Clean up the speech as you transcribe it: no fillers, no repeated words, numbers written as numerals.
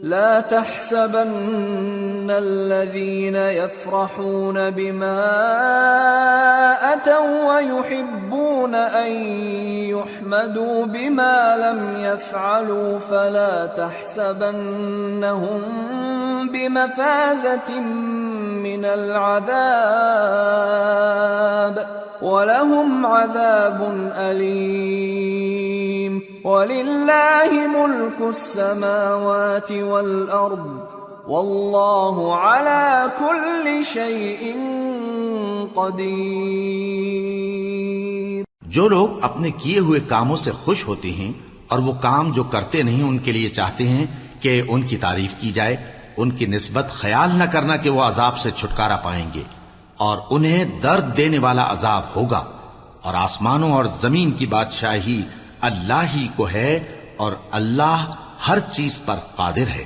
لا تحسبن الذين يفرحون بما أتوا ويحبون أن يحمدوا بما لم يفعلوا فلا تحسبنهم بمفازة من العذاب وَلَهُمْ عَذَابٌ أَلِيمٌ وَلِلَّهِ مُلْكُ السَّمَاوَاتِ وَالْأَرْضِ وَاللَّهُ عَلَى كُلِّ شَيْءٍ قَدِيرٌ۔ جو لوگ اپنے کیے ہوئے کاموں سے خوش ہوتے ہیں اور وہ کام جو کرتے نہیں ان کے لیے چاہتے ہیں کہ ان کی تعریف کی جائے، ان کی نسبت خیال نہ کرنا کہ وہ عذاب سے چھٹکارا پائیں گے، اور انہیں درد دینے والا عذاب ہوگا۔ اور آسمانوں اور زمین کی بادشاہی اللہ ہی کو ہے، اور اللہ ہر چیز پر قادر ہے۔